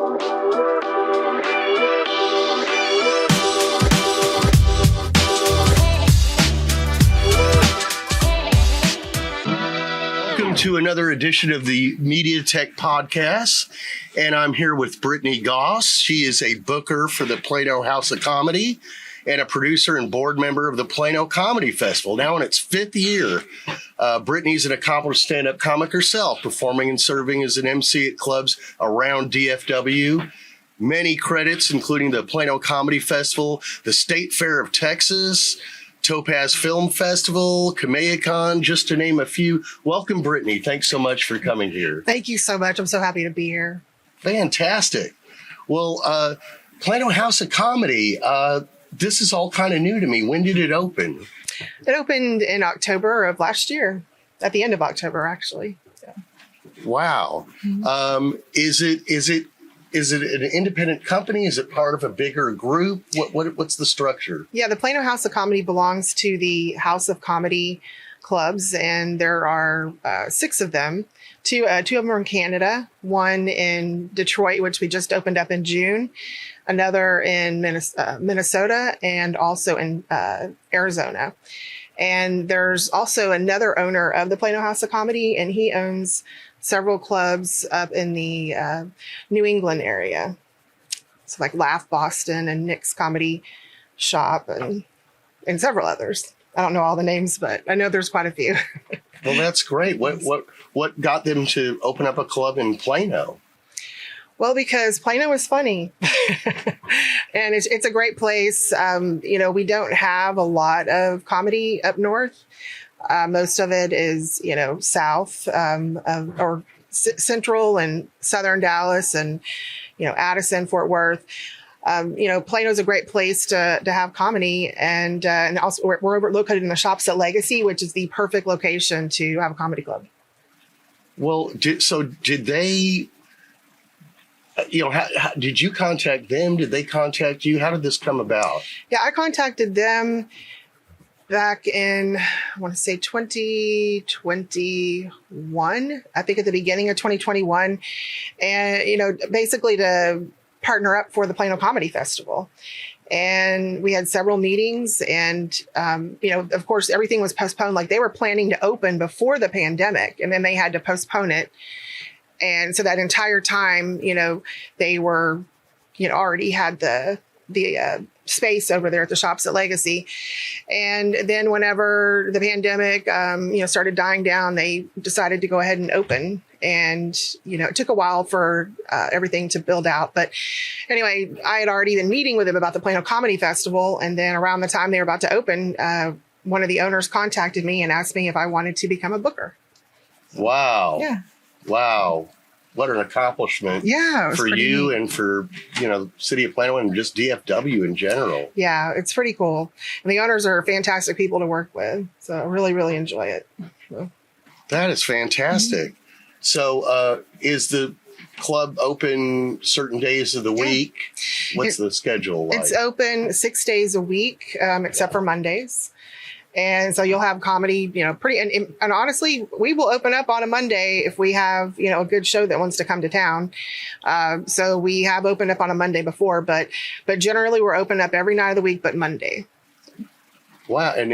Welcome to another edition of the MediaTech podcast, and I'm here with Britainy Goss. She is a booker for the Plano House of Comedy and a producer and board member of the Plano Comedy Festival, now in its fifth year. Britainys an accomplished stand-up comic herself, performing and serving as an MC at clubs around DFW. Many credits, including the Plano Comedy Festival, the State Fair of Texas, Topaz Film Festival, Kameyacon, just to name a few. Welcome, Britainy. Thanks so much for coming here. Thank you so much. I'm so happy to be here. Fantastic. Well, Plano House of Comedy, this is all kind of new to me. When did it open? It opened in October of last year, at the end of October, actually. Yeah. Wow. Is it an independent company? Is it part of a bigger group? What's the structure? Yeah, the Plano House of Comedy belongs to the House of Comedy clubs, and there are 6 of them. Two of them are in Canada, one in Detroit, which we just opened up in June, another in Minnesota, and also in Arizona. And there's also another owner of the Plano House of Comedy, and he owns several clubs up in the New England area. So like Laugh Boston and Nick's Comedy Shop and several others. I don't know all the names, but I know there's quite a few. Well, that's great. What got them to open up a club in Plano? Well, because Plano is funny, and it's a great place. We don't have a lot of comedy up north. Most of it is, south or central and southern Dallas and, Addison, Fort Worth. Plano is a great place to have comedy. And also we're located in the Shops at Legacy, which is the perfect location to have a comedy club. Well, did they, did you contact them? Did they contact you? How did this come about? Yeah, I contacted them back in, I want to say 2021, I think at the beginning of 2021. And, basically to partner up for the Plano Comedy Festival. And we had several meetings and, of course, everything was postponed. Like they were planning to open before the pandemic and then they had to postpone it. And so that entire time, they were, already had the space over there at the Shops at Legacy. And then whenever the pandemic, started dying down, they decided to go ahead and open. And, it took a while for everything to build out. But anyway, I had already been meeting with them about the Plano Comedy Festival. And then around the time they were about to open, one of the owners contacted me and asked me if I wanted to become a booker. Wow. Yeah. Wow. What an accomplishment for you and for, City of Plano and just DFW in general. Yeah, it's pretty cool. And the owners are fantastic people to work with. So I really, really enjoy it. So. That is fantastic. Mm-hmm. So is the club open certain days of the week? What's the schedule like? It's open 6 days a week, except for Mondays. And so you'll have comedy, and honestly, we will open up on a Monday if we have, a good show that wants to come to town. So we have opened up on a Monday before, but generally we're open up every night of the week, but Monday. Wow. And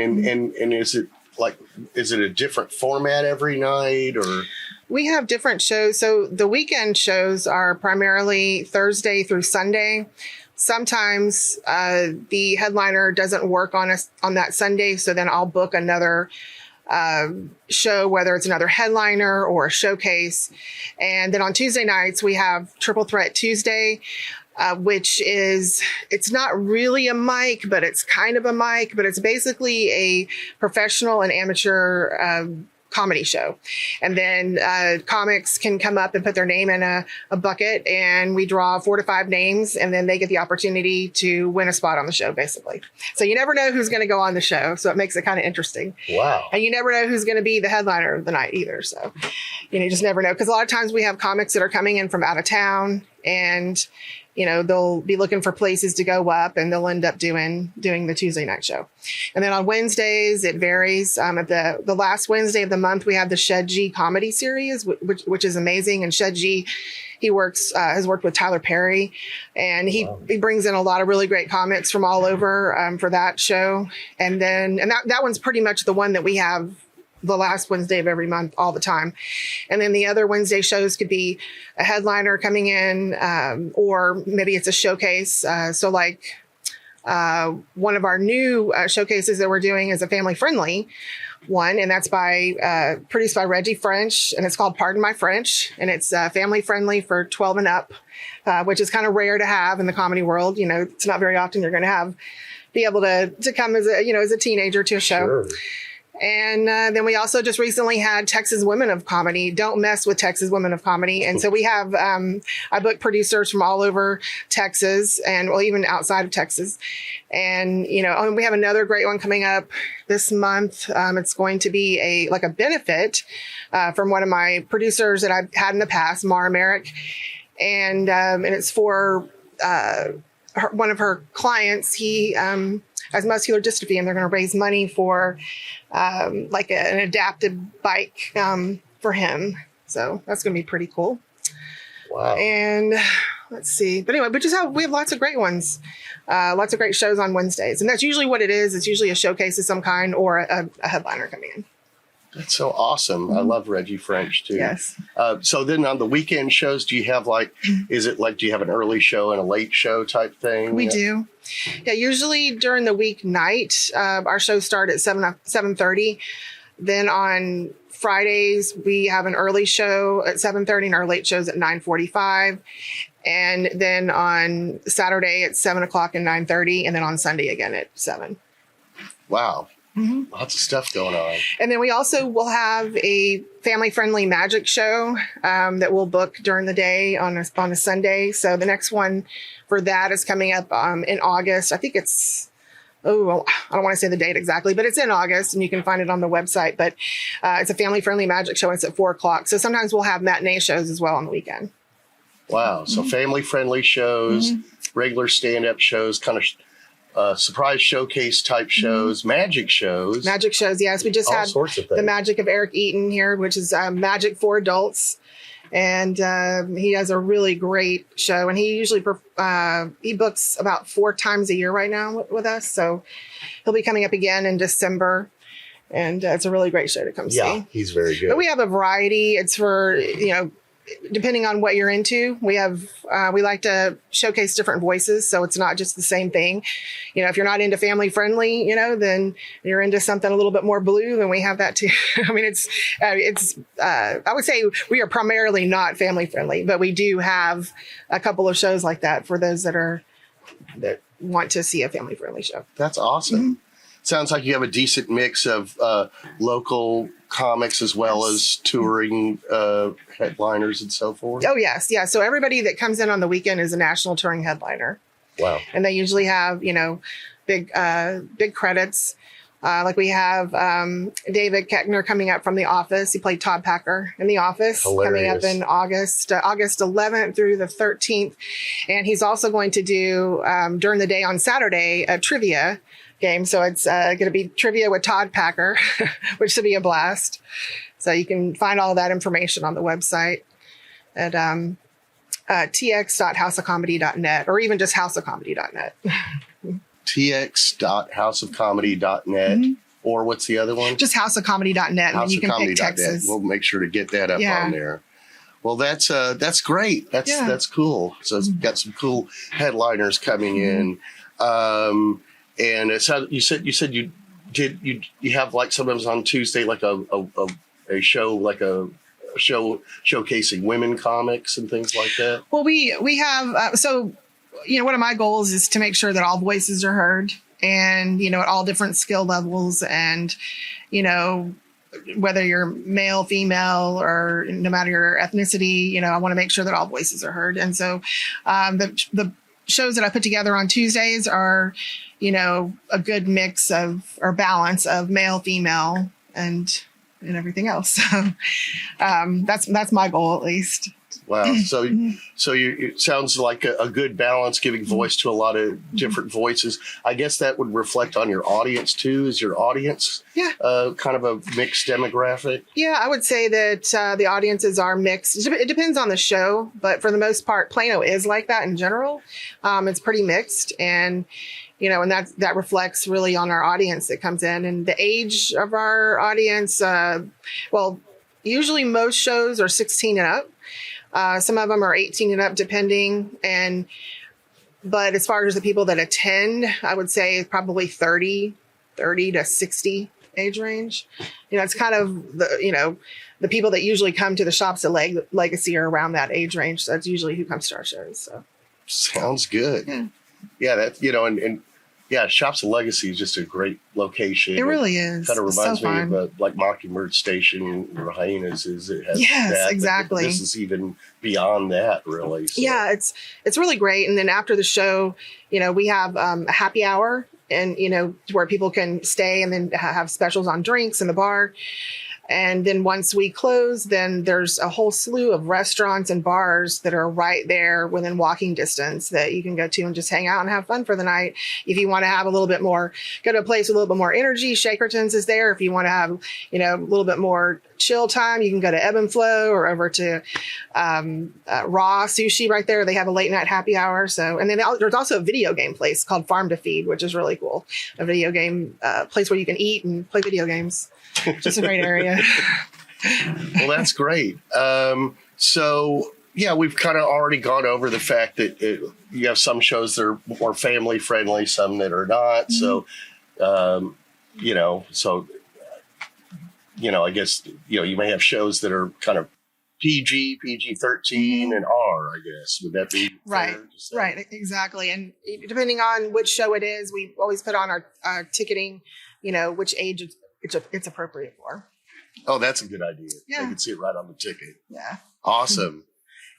is it a different format every night or? We have different shows. So the weekend shows are primarily Thursday through Sunday. Sometimes the headliner doesn't work on that Sunday, so then I'll book another show, whether it's another headliner or a showcase. And then on Tuesday nights, we have Triple Threat Tuesday, which it's not really a mic, but it's kind of a mic, but it's basically a professional and amateur comedy show. And then comics can come up and put their name in a bucket, and we draw 4 to 5 names, and then they get the opportunity to win a spot on the show, basically. So you never know who's going to go on the show. So it makes it kind of interesting. Wow. And you never know who's going to be the headliner of the night either. So, you just never know. Because a lot of times we have comics that are coming in from out of town, and they'll be looking for places to go up, and they'll end up doing the Tuesday night show. And then on Wednesdays, it varies. At the last Wednesday of the month, we have the Shed G comedy series, which is amazing. And Shed G, he has worked with Tyler Perry, and he brings in a lot of really great comics from all over for that show. And that one's pretty much the one that we have the last Wednesday of every month all the time. And then the other Wednesday shows could be a headliner coming in, or maybe it's a showcase. So like one of our new showcases that we're doing is a family friendly one, and that's produced by Reggie French, and it's called Pardon My French, and it's family friendly for 12 and up, which is kind of rare to have in the comedy world. It's not very often you're going to be able to come as a teenager to a show. Sure. And then we also just recently had Texas Women of Comedy. Don't mess with Texas Women of Comedy. And so we have, I book producers from all over Texas, and even outside of Texas. And, we have another great one coming up this month. It's going to be a benefit from one of my producers that I've had in the past, Mara Merrick. And it's for one of her clients. He has muscular dystrophy, and they're going to raise money for an adaptive bike for him. So that's going to be pretty cool. Wow. And let's see. But anyway, we have lots of great ones, lots of great shows on Wednesdays. And that's usually what it is. It's usually a showcase of some kind or a headliner coming in. That's so awesome. I love Reggie French too. Yes. So then on the weekend shows, do you have do you have an early show and a late show type thing? We do. Yeah. Usually during the weeknight, our shows start at 7:30. Then on Fridays, we have an early show at 7:30 and our late shows at 9:45. And then on Saturday at 7 o'clock and 9:30. And then on Sunday again at 7. Wow. Mm-hmm. Lots of stuff going on. And then we also will have a family-friendly magic show that we'll book during the day on a Sunday. So the next one for that is coming up in August. I think it's, I don't want to say the date exactly, but it's in August, and you can find it on the website. But it's a family-friendly magic show, and it's at 4 o'clock. So sometimes we'll have matinee shows as well on the weekend. Wow. So family-friendly shows, regular stand-up shows, kind of surprise showcase type shows, magic shows. Magic shows, yes. We just had the Magic of Eric Eaton here, which is magic for adults. And he has a really great show. And he usually he books about 4 times a year right now with us. So he'll be coming up again in December. And it's a really great show to come see. Yeah, he's very good. But we have a variety. It's for, depending on what you're into. We like to showcase different voices, so it's not just the same thing. If you're not into family friendly, then you're into something a little bit more blue, then we have that too. I mean, I would say we are primarily not family friendly, but we do have a couple of shows like that for those that want to see a family friendly show. That's awesome. Mm-hmm. Sounds like you have a decent mix of local comics as well as touring headliners and so forth. Oh, yes. Yeah. So everybody that comes in on the weekend is a national touring headliner. Wow. And they usually have, big credits. Like we have David Keckner coming up from The Office. He played Todd Packer in The Office. Hilarious. Coming up in August 11th through the 13th. And he's also going to do, during the day on Saturday, a trivia game. So it's going to be trivia with Todd Packer, which should be a blast. So you can find all of that information on the website at tx.houseofcomedy.net or even just houseofcomedy.net. tx.houseofcomedy.net. Or what's the other one? Just houseofcomedy.net. And you can pick Texas. We'll make sure to get that up on there. Well, that's great. That's cool. So it's got some cool headliners coming in. And it's how you said you have like sometimes on Tuesday like a show showcasing women comics and things like that. Well, we have one of my goals is to make sure that all voices are heard, and at all different skill levels, and whether you're male, female, or no matter your ethnicity, I want to make sure that all voices are heard. And so the shows that I put together on Tuesdays are a good mix or balance of male, female, and everything else. So that's my goal, at least, Wow. So it sounds like a good balance, giving voice to a lot of different voices. I guess that would reflect on your audience too. Is your audience kind of a mixed demographic? Yeah, I would say that the audiences are mixed. It depends on the show, but for the most part, Plano is like that in general. It's pretty mixed, and and that reflects really on our audience that comes in and the age of our audience. Usually most shows are 16 and up. Some of them are 18 and up, depending. But as far as the people that attend, I would say probably 30 to 60 age range. It's kind of the people that usually come to the shops at Legacy are around that age range. So that's usually who comes to our shows. So sounds good. Yeah, that Shops at Legacy is just a great location. It really is. Kind of reminds me of like Mockingbird Station, Hyenas. It has that, exactly. But this is even beyond that, really. So. Yeah, it's really great. And then after the show, we have a happy hour, and where people can stay and then have specials on drinks in the bar. And then once we close, then there's a whole slew of restaurants and bars that are right there within walking distance that you can go to and just hang out and have fun for the night. If you want to have a little bit more, go to a place with a little bit more energy, Shakerton's is there. If you want to have, a little bit more chill time, you can go to Ebb and Flow or over to Raw Sushi right there. They have a late night happy hour. So, and then there's also a video game place called Farm to Feed, which is really cool. A video game place where you can eat and play video games. Just a great area. Well, that's great. We've kind of already gone over the fact that you have some shows that are more family friendly, some that are not. Mm-hmm. I guess, you may have shows that are kind of PG-13 mm-hmm. and R, I guess. Would that be right? Right, exactly. And depending on which show it is, we always put on our ticketing, which age it's appropriate for. Oh, that's a good idea. Yeah. I can see it right on the ticket. Yeah. Awesome.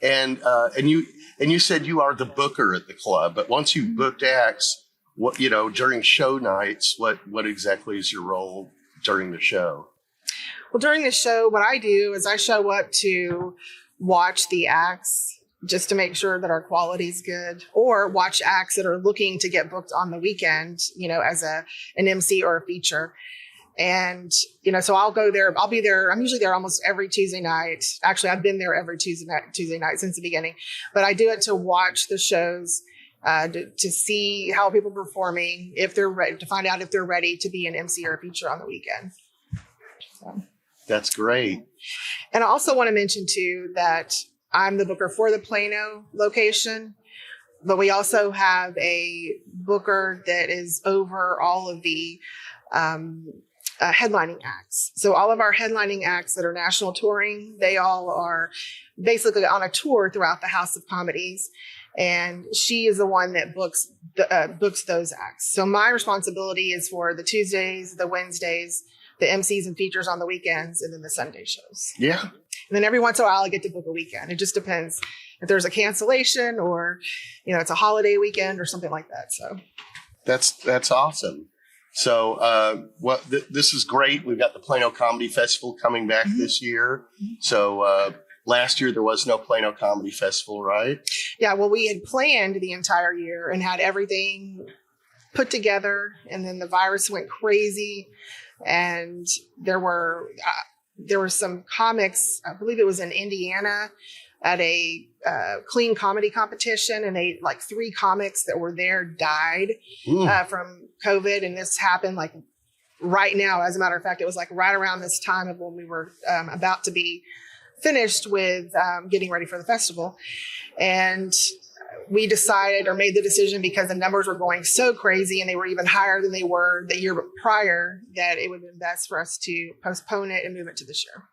And you said you are the booker at the club, but once you've booked acts, what during show nights, what exactly is your role during the show? Well, during the show, what I do is I show up to watch the acts just to make sure that our quality is good, or watch acts that are looking to get booked on the weekend, as an MC or a feature. And, so I'll go there. I'll be there. I'm usually there almost every Tuesday night. Actually, I've been there every Tuesday night since the beginning. But I do it to watch the shows, to see how people are performing, if they're ready, to find out if they're ready to be an MC or a feature on the weekend. So. That's great. And I also want to mention, too, that I'm the booker for the Plano location. But we also have a booker that is over all of the headlining acts. So all of our headlining acts that are national touring, they all are basically on a tour throughout the House of Comedies. And she is the one that books those acts. So my responsibility is for the Tuesdays, the Wednesdays, the MCs and features on the weekends, and then the Sunday shows. Yeah. And then every once in a while I get to book a weekend. It just depends if there's a cancellation or, it's a holiday weekend or something like that. So that's awesome. So, this is great. We've got the Plano Comedy Festival coming back mm-hmm. this year. So, last year there was no Plano Comedy Festival, right? Yeah. Well, we had planned the entire year and had everything put together, and then the virus went crazy, and there were some comics. I believe it was in Indiana at a clean comedy competition, and they 3 comics that were there died from COVID. And this happened right now. As a matter of fact, it was right around this time of when we were about to be finished with getting ready for the festival. And we decided, or made the decision, because the numbers were going so crazy and they were even higher than they were the year prior, that it would have been best for us to postpone it and move it to this year.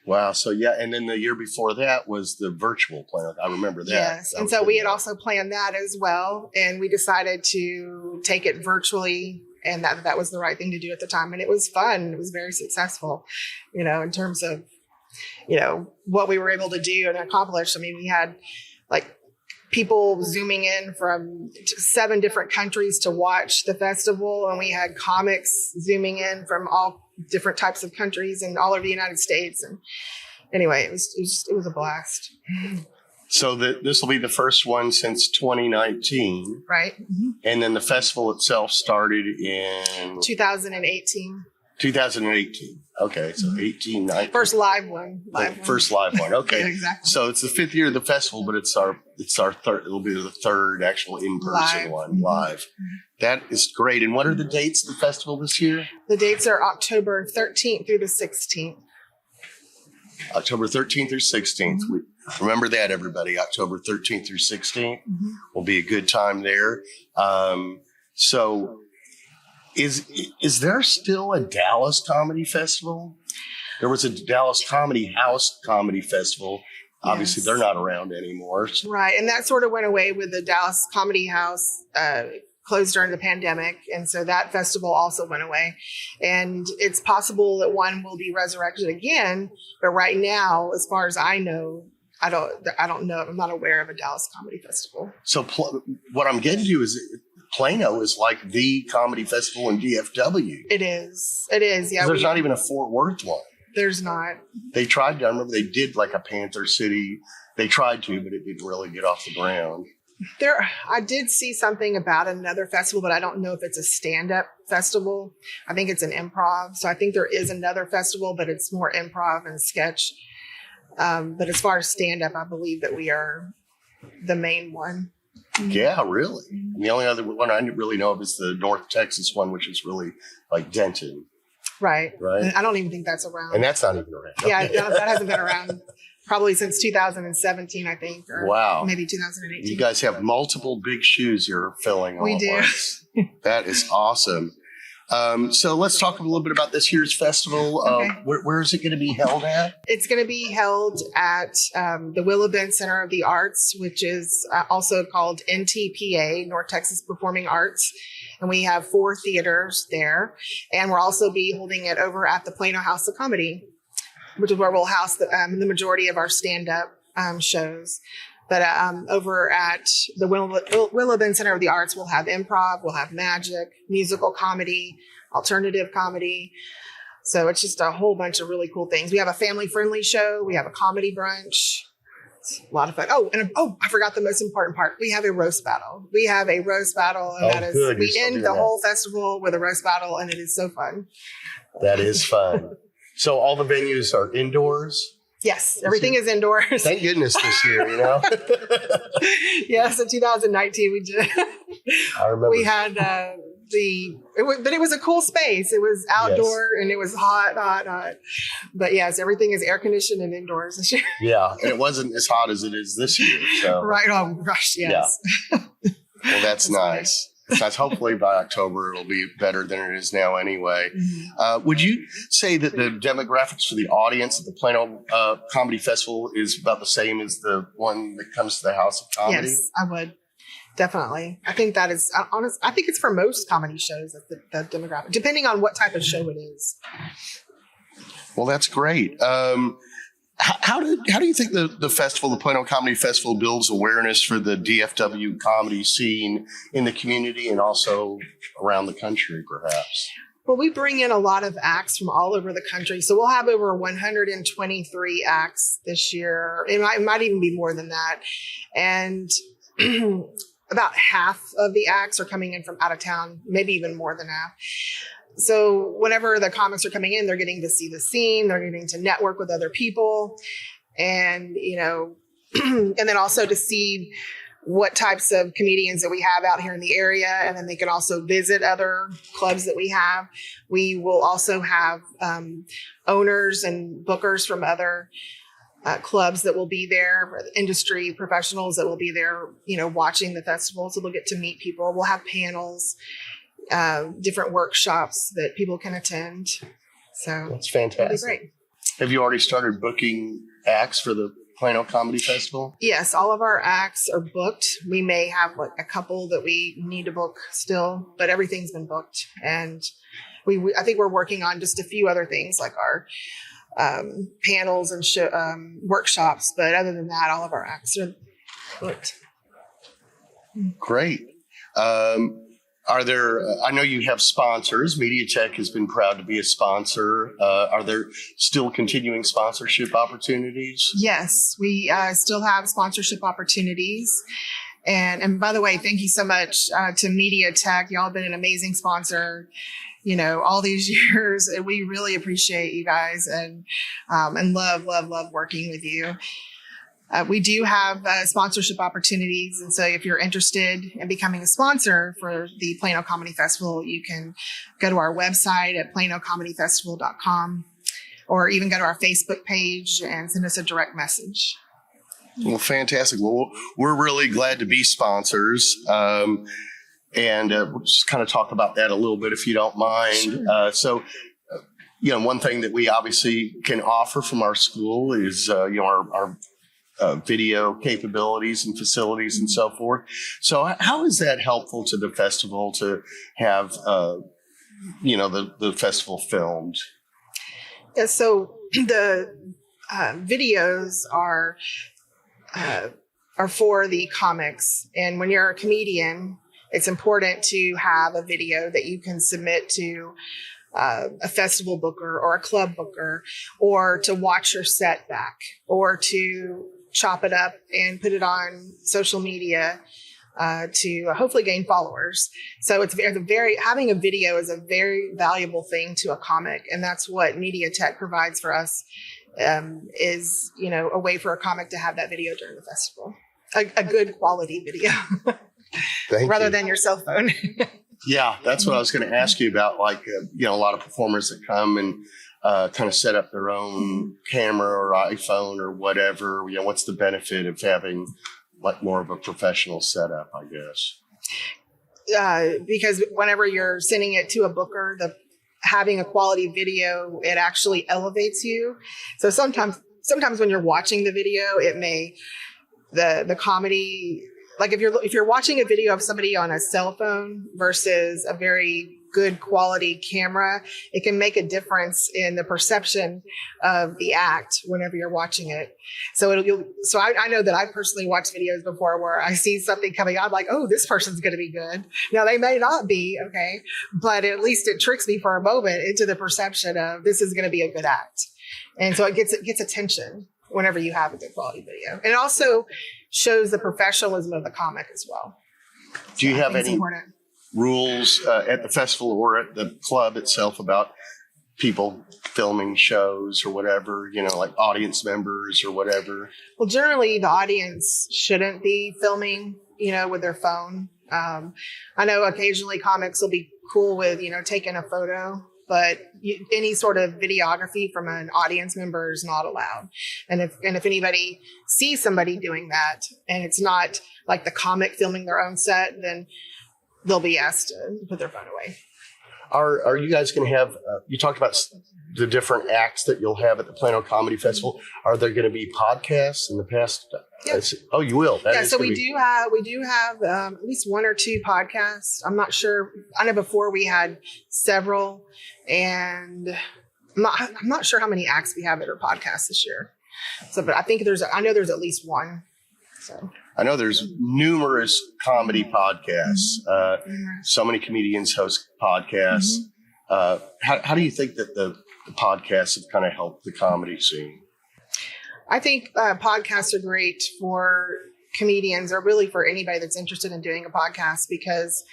Wow. So, yeah. And then the year before that was the virtual Plano. I remember that. Yes. And so we had also planned that as well. And we decided to take it virtually, and that was the right thing to do at the time. And it was fun. It was very successful, in terms of, what we were able to do and accomplish. I mean, we had people zooming in from 7 different countries to watch the festival. And we had comics zooming in from all different types of countries and all over the United States. And anyway, it was a blast. So this will be the first one since 2019. Right. Mm-hmm. And then the festival itself started in 2018. 2018. Okay, so 18, 19. First live one. First live one. Okay, yeah, exactly. So it's the 5th year of the festival, but it's our third. It'll be the third actual in-person one live. Mm-hmm. That is great. And what are the dates of the festival this year? The dates are October 13th through the 16th. October 13th through 16th. Mm-hmm. Remember that, everybody. October 13th through 16th will be a good time there. So. Is there still a Dallas Comedy Festival? There was a Dallas Comedy House Comedy Festival. Obviously, they're not around anymore. Right. And that sort of went away with the Dallas Comedy House closed during the pandemic. And so that festival also went away. And it's possible that one will be resurrected again. But right now, as far as I know, I don't know. I'm not aware of a Dallas Comedy Festival. So what I'm getting to is Plano is like the comedy festival in DFW. It is. Yeah. There's not even a Fort Worth one. There's not. They tried to. I remember they did like a Panther City. They tried to, but it didn't really get off the ground. I did see something about another festival, but I don't know if it's a stand-up festival. I think it's an improv. So I think there is another festival, but it's more improv and sketch. But as far as stand-up, I believe that we are the main one. Yeah, really. And the only other one I really know of is the North Texas one, which is really like Denton. Right. Right. I don't even think that's around. And that's not even around. Yeah, that hasn't been around probably since 2017, I think. Or wow. Maybe 2018. You guys have multiple big shoes you're filling all we at do. once. That is awesome. So let's talk a little bit about this year's festival. Okay. Where is it going to be held at? It's going to be held at the Willow Center of the Arts, which is also called NTPA, North Texas Performing Arts. And we have 4 theaters there. And we'll also be holding it over at the Plano House of Comedy, which is where we'll house the majority of our stand-up shows. But over at the Willow Center of the Arts, we'll have improv, we'll have magic, musical comedy, alternative comedy. So it's just a whole bunch of really cool things. We have a family-friendly show. We have a comedy brunch. It's a lot of fun. I forgot the most important part. We have a roast battle. And that is good. We end the whole festival with a roast battle, and it is so fun. That is fun. So all the venues are indoors? Yes, everything is indoors. Thank goodness this year, you know? Yes, in 2019 we did. I remember. We had but it was a cool space. It was outdoor and it was hot. But yes, everything is air conditioned and indoors this year. Yeah, and it wasn't as hot as it is this year. So. Right. Oh gosh, yes. Yeah. Well, that's nice. Nice. Hopefully by October it'll be better than it is now anyway. Mm-hmm. Would you say that the demographics for the audience at the Plano Comedy Festival is about the same as the one that comes to the House of Comedy? Yes, I would. Definitely. I think that is honest. I think it's for most comedy shows that the demographic, depending on what type of show it is. Well, that's great. How do you think the festival, the Plano Comedy Festival, builds awareness for the DFW comedy scene in the community and also around the country, perhaps? Well, we bring in a lot of acts from all over the country. So we'll have over 123 acts this year. It might even be more than that. And about half of the acts are coming in from out of town, maybe even more than half. So whenever the comics are coming in, they're getting to see the scene, they're getting to network with other people, and, and then also to see what types of comedians that we have out here in the area. And then they can also visit other clubs that we have. We will also have owners and bookers from other clubs that will be there, industry professionals that will be there, watching the festival. So they'll get to meet people. We'll have panels, different workshops that people can attend. So that's fantastic. It'll be great. Have you already started booking acts for the Plano Comedy Festival? Yes, all of our acts are booked. We may have a couple that we need to book still, but everything's been booked. And I think we're working on just a few other things like our panels and workshops. But other than that, all of our acts are booked. Great. Are there, I know you have sponsors. MediaTech has been proud to be a sponsor. Are there still continuing sponsorship opportunities? Yes, we still have sponsorship opportunities. And by the way, thank you so much to MediaTech. Y'all have been an amazing sponsor, all these years. And we really appreciate you guys and love working with you. We do have sponsorship opportunities. And so if you're interested in becoming a sponsor for the Plano Comedy Festival, you can go to our website at planocomedyfestival.com or even go to our Facebook page and send us a direct message. Well, fantastic. Well, we're really glad to be sponsors. And we'll just kind of talk about that a little bit, if you don't mind. Sure. One thing that we obviously can offer from our school is, our video capabilities and facilities and so forth. So how is that helpful to the festival to have, the festival filmed? Yeah, so the videos are for the comics. And when you're a comedian, it's important to have a video that you can submit to a festival booker or a club booker, or to watch your set back, or to chop it up and put it on social media to hopefully gain followers. So it's having a video is a very valuable thing to a comic. And that's what MediaTech provides for us, is, a way for a comic to have that video during the festival, a good quality video rather than your cell phone. Yeah, that's what I was going to ask you about. Like, a lot of performers that come and kind of set up their own camera or iPhone or whatever. What's the benefit of having like more of a professional setup, I guess? Because whenever you're sending it to a booker, having a quality video, it actually elevates you. So sometimes when you're watching the video, it may the comedy. Like if you're watching a video of somebody on a cell phone versus a very good quality camera, it can make a difference in the perception of the act whenever you're watching it. So I know that I personally watched videos before where I see something coming out, I'm like, oh, this person's going to be good. Now they may not be, okay, but at least it tricks me for a moment into the perception of this is going to be a good act. And so it gets attention whenever you have a good quality video. And it also shows the professionalism of the comic as well. Do you have any rules at the festival or at the club itself about people filming shows or whatever, like audience members or whatever? Well, generally the audience shouldn't be filming, with their phone. I know occasionally comics will be cool with, taking a photo, but any sort of videography from an audience member is not allowed. And if anybody sees somebody doing that and it's not like the comic filming their own set, then they'll be asked to put their phone away. Are you guys going to have, you talked about the different acts that you'll have at the Plano Comedy Festival. Are there going to be podcasts in the past? Yeah. Oh, you will? So we do have at least one or two podcasts. I'm not sure. I know before we had several, and I'm not sure how many acts we have that are podcasts this year. So, but I know there's at least one. So I know there's numerous comedy podcasts. So many comedians host podcasts. How do you think that the podcasts have kind of helped the comedy scene? I think podcasts are great for comedians, or really for anybody that's interested in doing a podcast, because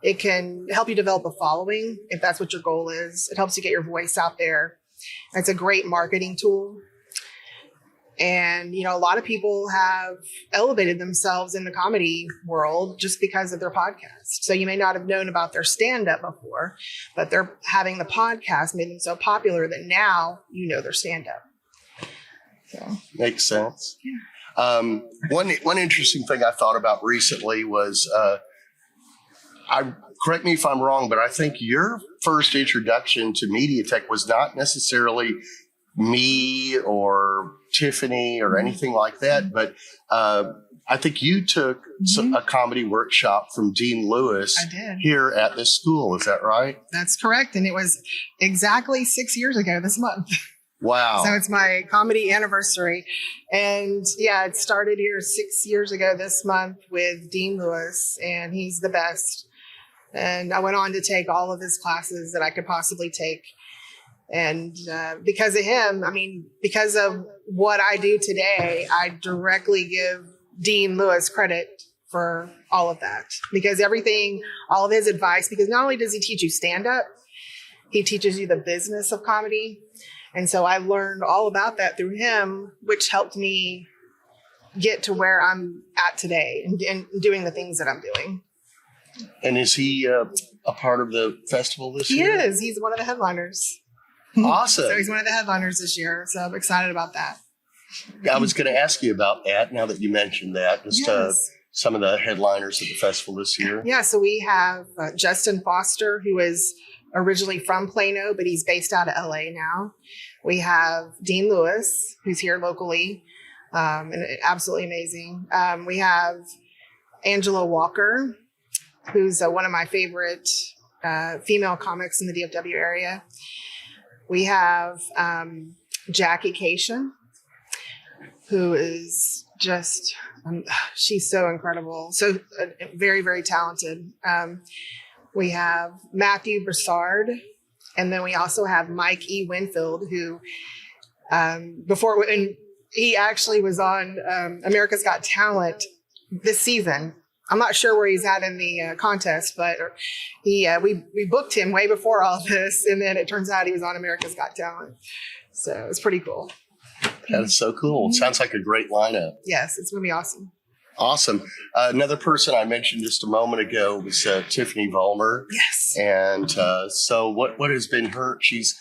it can help you develop a following if that's what your goal is. It helps you get your voice out there. It's a great marketing tool. And, a lot of people have elevated themselves in the comedy world just because of their podcast. So you may not have known about their stand-up before, but they're having the podcast made them so popular that now you know their stand-up. So makes sense. Yeah. One interesting thing I thought about recently was, correct me if I'm wrong, but I think your first introduction to MediaTech was not necessarily me or Tiffany or anything like that, but I think you took a comedy workshop from Dean Lewis here at this school. Is that right? That's correct. And it was exactly 6 years ago this month. Wow. So it's my comedy anniversary. And yeah, it started here 6 years ago this month with Dean Lewis, and he's the best. And I went on to take all of his classes that I could possibly take. And because of him, because of what I do today, I directly give Dean Lewis credit for all of that. Because all of his advice, because not only does he teach you stand-up, he teaches you the business of comedy. And so I learned all about that through him, which helped me get to where I'm at today and doing the things that I'm doing. And is he a part of the festival this year? He is. He's one of the headliners. Awesome. So he's one of the headliners this year. So I'm excited about that. I was going to ask you about that now that you mentioned that. Just some of the headliners at the festival this year. Yeah. So we have Justin Foster, who is originally from Plano, but he's based out of LA now. We have Dean Lewis, who's here locally, and absolutely amazing. We have Angela Walker, who's one of my favorite female comics in the DFW area. We have Jackie Cation, who is just, she's so incredible. So very, very talented. We have Matthew Broussard. And then we also have Mike E. Winfield, who he actually was on America's Got Talent this season. I'm not sure where he's at in the contest, but we booked him way before all this, and then it turns out he was on America's Got Talent. So it's pretty cool. That is so cool. It sounds like a great lineup. Yes, it's going to be awesome. Awesome. Another person I mentioned just a moment ago was Tiffany Vollmer. Yes. And so what has been she's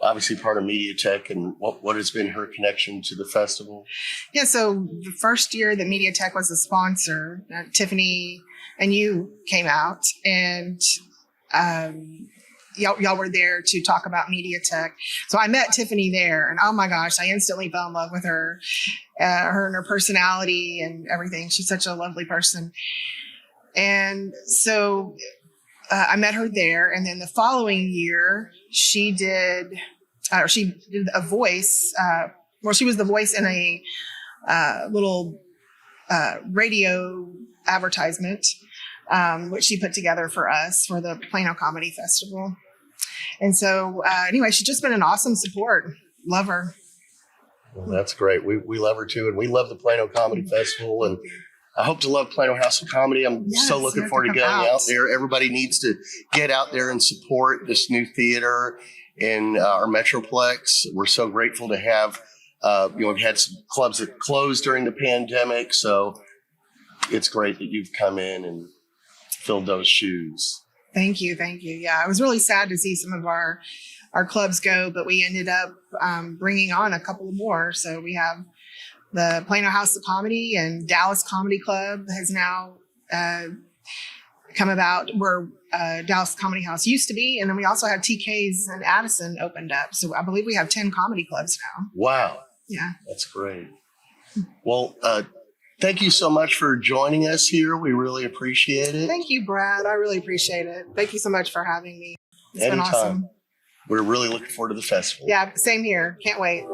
obviously part of MediaTech, and what has been her connection to the festival? Yeah, so the first year that MediaTech was a sponsor, Tiffany and you came out, and y'all were there to talk about MediaTech. So I met Tiffany there, and oh my gosh, I instantly fell in love with her and her personality and everything. She's such a lovely person. And so I met her there, and then the following year she did a voice. She was the voice in a little radio advertisement, which she put together for us for the Plano Comedy Festival. And so anyway, she's just been an awesome support. Love her. Well, that's great. We love her too, and we love the Plano Comedy Festival, and I hope to love Plano House of Comedy. I'm so looking forward to getting out there. Everybody needs to get out there and support this new theater in our Metroplex. We're so grateful to have, we've had some clubs that closed during the pandemic, so it's great that you've come in and filled those shoes. Thank you. Yeah, I was really sad to see some of our clubs go, but we ended up bringing on a couple more. So we have the Plano House of Comedy, and Dallas Comedy Club has now come about where Dallas Comedy House used to be. And then we also have TK's and Addison opened up. So I believe we have 10 comedy clubs now. Wow. Yeah. That's great. Well, thank you so much for joining us here. We really appreciate it. Thank you, Brad. I really appreciate it. Thank you so much for having me. It's Anytime. been awesome. We're really looking forward to the festival. Yeah, same here. Can't wait.